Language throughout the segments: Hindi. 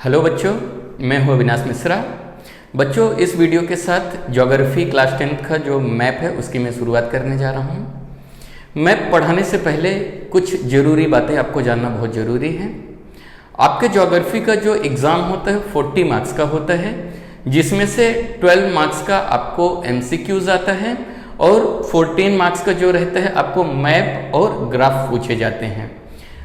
हेलो बच्चों, मैं हूँ अविनाश मिश्रा। बच्चों, इस वीडियो के साथ ज्योग्राफी क्लास 10 का जो मैप है उसकी मैं शुरुआत करने जा रहा हूँ। मैप पढ़ाने से पहले कुछ ज़रूरी बातें आपको जानना बहुत ज़रूरी है। आपके ज्योग्राफी का जो एग्ज़ाम होता है 40 मार्क्स का होता है, जिसमें से 12 मार्क्स का आपको MCQs आता है और 14 मार्क्स का जो रहता है आपको मैप और ग्राफ पूछे जाते हैं।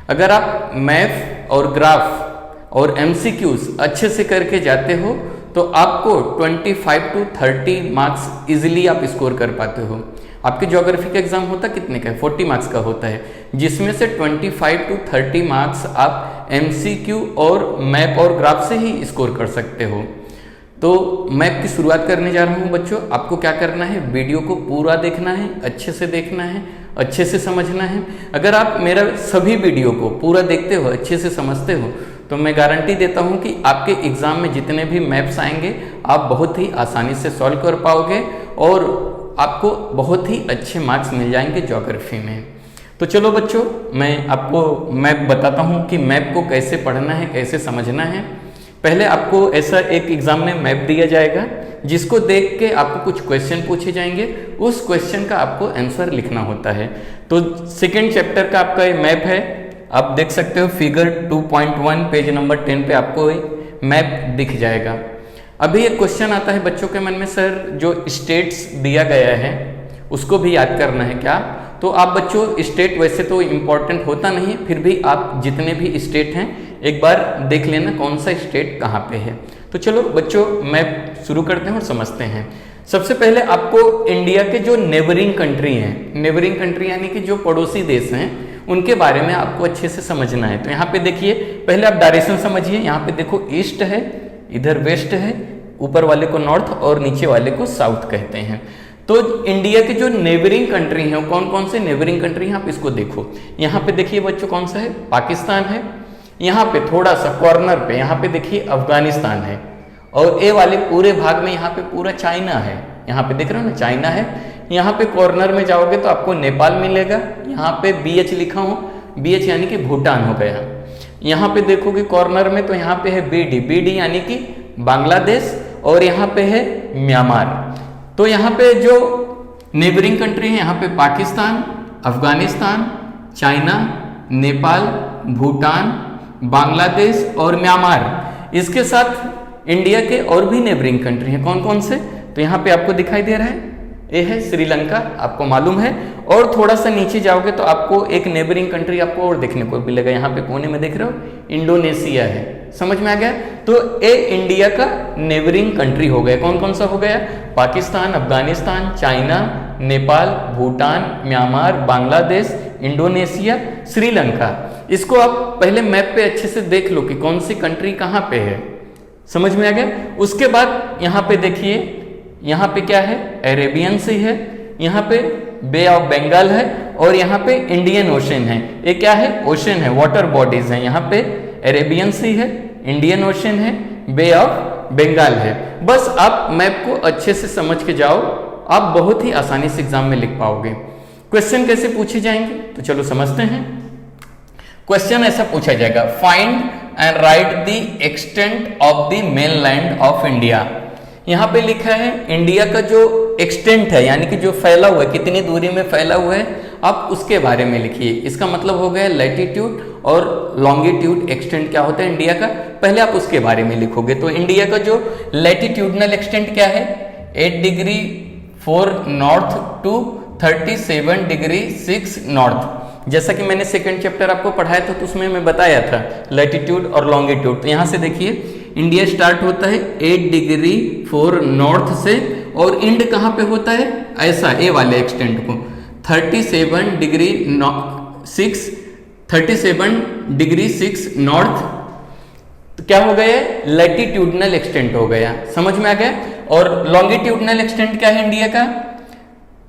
अगर आप मैप और ग्राफ और MCQs अच्छे से करके जाते हो तो आपको 25 to 30 मार्क्स इजीली आप स्कोर कर पाते हो। आपके ज्योग्राफी का एग्जाम होता कितने का है? 40 मार्क्स का होता है, जिसमें से 25 to 30 मार्क्स आप MCQ और मैप और ग्राफ से ही स्कोर कर सकते हो। तो मैप की शुरुआत करने जा रहा हूँ बच्चों। आपको क्या करना है, वीडियो को पूरा देखना है, अच्छे से देखना है, अच्छे से समझना है। अगर आप मेरा सभी वीडियो को पूरा देखते हो, अच्छे से समझते हो, तो मैं गारंटी देता हूं कि आपके एग्जाम में जितने भी मैप्स आएंगे आप बहुत ही आसानी से सॉल्व कर पाओगे और आपको बहुत ही अच्छे मार्क्स मिल जाएंगे ज्योग्राफी में। तो चलो बच्चों, मैं आपको मैप बताता हूं कि मैप को कैसे पढ़ना है, कैसे समझना है। पहले आपको ऐसा एक एग्जाम में मैप दिया जाएगा जिसको देख के आपको कुछ क्वेश्चन पूछे जाएंगे, उस क्वेश्चन का आपको आंसर लिखना होता है। तो सेकेंड चैप्टर का आपका ये मैप है, आप देख सकते हो फिगर 2.1 पेज नंबर 10 पे आपको मैप दिख जाएगा। अभी एक क्वेश्चन आता है बच्चों के मन में, सर जो स्टेट्स दिया गया है उसको भी याद करना है क्या? तो आप बच्चों, स्टेट वैसे तो इम्पोर्टेंट होता नहीं है, फिर भी आप जितने भी स्टेट हैं एक बार देख लेना कौन सा स्टेट कहाँ पे है। तो चलो बच्चों, मैप शुरू करते हैं और समझते हैं। सबसे पहले आपको इंडिया के जो नेबरिंग कंट्री हैं, नेबरिंग कंट्री यानी कि जो पड़ोसी देश हैं, उनके बारे में आपको अच्छे से समझना है। तो यहाँ पे देखिए, पहले आप डायरेक्शन समझिए। यहाँ पे देखो ईस्ट है, इधर वेस्ट है, ऊपर वाले को नॉर्थ और नीचे वाले को साउथ कहते हैं। तो इंडिया के जो नेबरिंग कंट्री हैं, कौन कौन से नेबरिंग कंट्री हैं आप इसको देखो। यहाँ पे देखिए बच्चों कौन सा है, पाकिस्तान है। यहाँ पे थोड़ा सा कॉर्नर पे यहाँ पे देखिए अफगानिस्तान है, और ए वाले पूरे भाग में यहाँ पे पूरा चाइना है। यहाँ पे देख रहे हो ना, चाइना है। यहाँ पे कॉर्नर में जाओगे तो आपको नेपाल मिलेगा। यहाँ पे BH लिखा हूँ, BH यानी कि भूटान हो गया। यहाँ पे देखोगे कॉर्नर में तो यहाँ पे है BD यानी कि बांग्लादेश, और यहाँ पे है म्यांमार। तो यहाँ पे जो नेबरिंग कंट्री है, यहाँ पे पाकिस्तान, अफगानिस्तान, चाइना, नेपाल, भूटान, बांग्लादेश और म्यांमार। इसके साथ इंडिया के और भी नेबरिंग कंट्री हैं। कौन कौन से? तो यहाँ पे आपको दिखाई दे रहा है, ये है श्रीलंका, आपको मालूम है। और थोड़ा सा नीचे जाओगे तो आपको एक नेबरिंग कंट्री आपको और देखने को मिलेगा। यहाँ पे कोने में देख रहे हो, इंडोनेशिया है। समझ में आ गया? तो ये इंडिया का नेबरिंग कंट्री हो गया। कौन कौन सा हो गया? Pakistan, Afghanistan, China, Nepal, Bhutan, Myanmar, Bangladesh, Indonesia, Sri Lanka. इसको आप पहले मैप पे अच्छे से देख लो कि कौन सी कंट्री कहाँ पे है। समझ में आ गया? उसके बाद यहाँ पे देखिए, यहाँ पे क्या है, अरेबियन सी है, यहाँ पे बे ऑफ बंगाल है, और यहाँ पे इंडियन ओशन है। ये क्या है? ओशन है, वाटर बॉडीज है। यहाँ पे अरेबियन सी है, इंडियन ओशन है, बे ऑफ बंगाल है। बस आप मैप को अच्छे से समझ के जाओ, आप बहुत ही आसानी से एग्जाम में लिख पाओगे। क्वेश्चन कैसे पूछे जाएंगे तो चलो समझते हैं। क्वेश्चन ऐसा पूछा जाएगा, find and right the extent of the mainland of India. यहाँ पे लिखा है इंडिया का जो एक्सटेंट है, यानी कि जो फैला हुआ है, कितनी दूरी में फैला हुआ है, आप उसके बारे में लिखिए। इसका मतलब हो गया लैटिट्यूड और लॉन्गिट्यूड। एक्सटेंट क्या होता है इंडिया का, पहले आप उसके बारे में लिखोगे। तो इंडिया का जो लैटिट्यूडनल एक्सटेंट क्या है, 8 degree 4 north to 37 degree 6 north. जैसा कि मैंने सेकंड चैप्टर आपको पढ़ाया था तो उसमें मैं बताया था लैटिट्यूड और लॉन्गिट्यूड। तो यहाँ से देखिए, इंडिया स्टार्ट होता है 8 डिग्री 4 नॉर्थ से, और इंड कहाँ पे होता है, ऐसा ए वाले एक्सटेंट को 37 डिग्री 6 नॉर्थ। तो क्या हो गया, लैटिट्यूडनल एक्सटेंट हो गया। समझ में आ गया? और लॉन्गिट्यूडनल एक्सटेंट क्या है इंडिया का,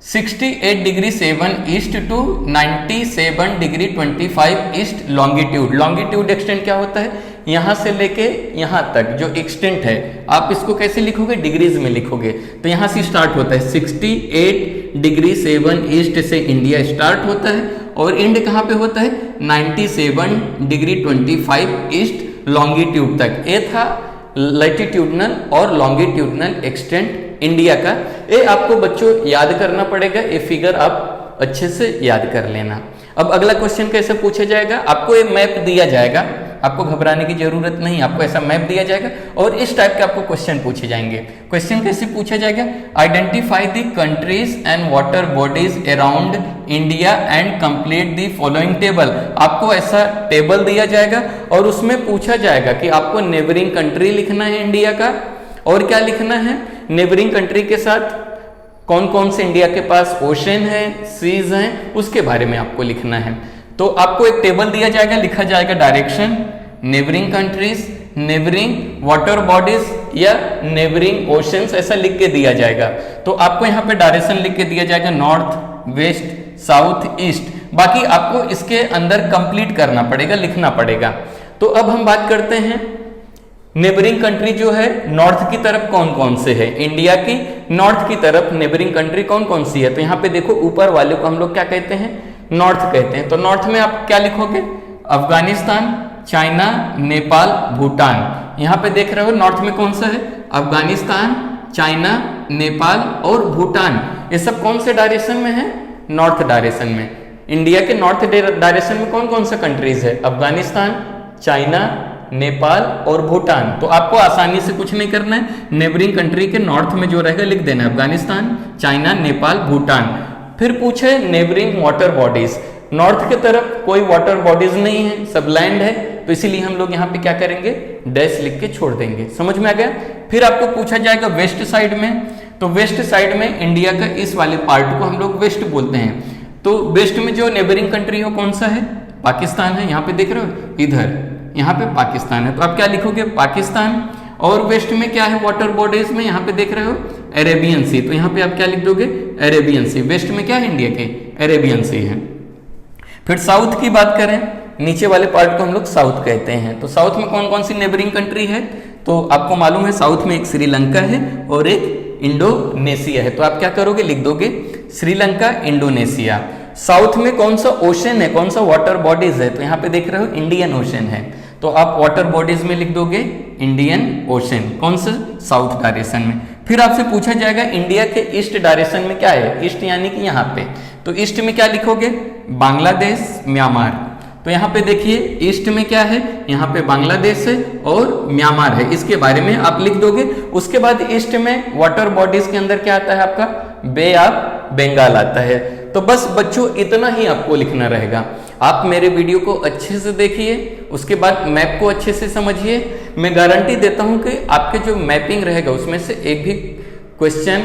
68 degree 7 east to 97 degree 25 east longitude. Longitude extent क्या होता है, यहाँ से लेके यहाँ तक जो एक्सटेंट है, आप इसको कैसे लिखोगे, डिग्रीज में लिखोगे। तो यहाँ से स्टार्ट होता है 68 डिग्री 7 ईस्ट से इंडिया स्टार्ट होता है, और एंड कहाँ पे होता है, 97 डिग्री 25 ईस्ट लॉन्गिट्यूड तक। ए था लैटिट्यूडनल और लॉन्गिट्यूडनल एक्सटेंट इंडिया का। ये आपको बच्चों याद करना पड़ेगा, ये फिगर आप अच्छे से याद कर लेना। अब अगला क्वेश्चन कैसे पूछा जाएगा, आपको ये मैप दिया जाएगा, आपको घबराने की जरूरत नहीं, आपको ऐसा मैप दिया जाएगा और इस टाइप के आपको क्वेश्चन पूछे जाएंगे। क्वेश्चन कैसे पूछा जाएगा, identify the countries and water bodies around India and complete the following table. आपको ऐसा टेबल दिया जाएगा और उसमें पूछा जाएगा कि आपको नेबरिंग कंट्री लिखना है इंडिया का, और क्या लिखना है, नेबरिंग कंट्री के साथ कौन कौन से इंडिया के पास ओशन है, सीज हैं, उसके बारे में आपको लिखना है। तो आपको एक टेबल दिया जाएगा, लिखा जाएगा direction, neighbouring countries, neighbouring water bodies या नेबरिंग ओशंस, ऐसा लिख के दिया जाएगा। तो आपको यहाँ पे डायरेक्शन लिख के दिया जाएगा नॉर्थ, वेस्ट, साउथ, ईस्ट। बाकी आपको इसके अंदर कंप्लीट करना पड़ेगा, लिखना पड़ेगा। तो अब हम बात करते हैं नेबरिंग कंट्री जो है नॉर्थ की तरफ कौन कौन से है, इंडिया की नॉर्थ की तरफ नेबरिंग कंट्री कौन कौन सी है। तो यहाँ पे देखो ऊपर वाले को हम लोग क्या कहते हैं, नॉर्थ कहते हैं। तो नॉर्थ में आप क्या लिखोगे, अफगानिस्तान, चाइना, नेपाल, भूटान। यहाँ पे देख रहे हो नॉर्थ में कौन सा है, अफगानिस्तान, चाइना, नेपाल और भूटान। ये सब कौन से डायरेक्शन में है, नॉर्थ डायरेक्शन में। इंडिया के नॉर्थ डायरेक्शन में कौन कौन सा कंट्रीज है, अफगानिस्तान, चाइना, नेपाल और भूटान। तो आपको आसानी से कुछ नहीं करना है, नेबरिंग कंट्री के नॉर्थ में जो रहेगा लिख देना है अफगानिस्तान, चाइना, नेपाल, भूटान। फिर पूछे नेबरिंग वाटर बॉडीज, नॉर्थ के तरफ कोई वाटर बॉडीज नहीं है, सब लैंड है, तो इसीलिए हम लोग यहाँ पे क्या करेंगे, डैश लिख के छोड़ देंगे। समझ में आ गया। फिर आपको पूछा जाएगा वेस्ट साइड में, तो वेस्ट साइड में इंडिया का इस वाले पार्ट को हम लोग वेस्ट बोलते हैं। तो वेस्ट में जो नेबरिंग कंट्री हो कौन सा है, पाकिस्तान है। यहाँ पे देख रहे हो इधर, यहाँ पे पाकिस्तान है, तो आप क्या लिखोगे, पाकिस्तान। और वेस्ट में क्या है वाटर बॉडीज में, यहाँ पे देख रहे हो अरेबियन सी, तो यहाँ पे आप क्या लिख दोगे, अरेबियन सी। वेस्ट में क्या है इंडिया के, अरेबियन सी है। फिर साउथ की बात करें, नीचे वाले पार्ट को हम लोग साउथ कहते हैं। तो साउथ में कौन कौन सी नेबरिंग कंट्री है, तो आपको मालूम है साउथ में एक श्रीलंका है और एक इंडोनेशिया है। तो आप क्या करोगे, लिख दोगे श्रीलंका, इंडोनेशिया। साउथ में कौन सा ओशन है, कौन सा वाटर बॉडीज है, तो यहाँ पे देख रहे हो इंडियन ओशन है, तो आप वाटर बॉडीज में लिख दोगे इंडियन ओशन, कौन सा, साउथ डायरेक्शन में। फिर आपसे पूछा जाएगा इंडिया के ईस्ट डायरेक्शन में क्या है, ईस्ट यानी कि यहाँ पे, तो ईस्ट में क्या लिखोगे, बांग्लादेश, म्यांमार। तो यहाँ पे देखिए ईस्ट में क्या है, यहाँ पे बांग्लादेश है और म्यांमार है, इसके बारे में आप लिख दोगे। उसके बाद ईस्ट में वाटर बॉडीज के अंदर क्या आता है आपका, बे ऑफ बंगाल आता है। तो बस बच्चों इतना ही आपको लिखना रहेगा। आप मेरे वीडियो को अच्छे से देखिए, उसके बाद मैप को अच्छे से समझिए। मैं गारंटी देता हूं कि आपके जो मैपिंग रहेगा उसमें से एक भी क्वेश्चन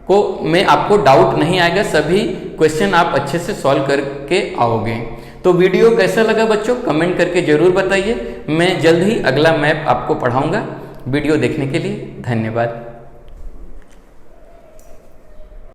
को में आपको डाउट नहीं आएगा, सभी क्वेश्चन आप अच्छे से सॉल्व करके आओगे। तो वीडियो कैसा लगा बच्चों, कमेंट करके जरूर बताइए। मैं जल्द ही अगला मैप आपको पढ़ाऊंगा। वीडियो देखने के लिए धन्यवाद।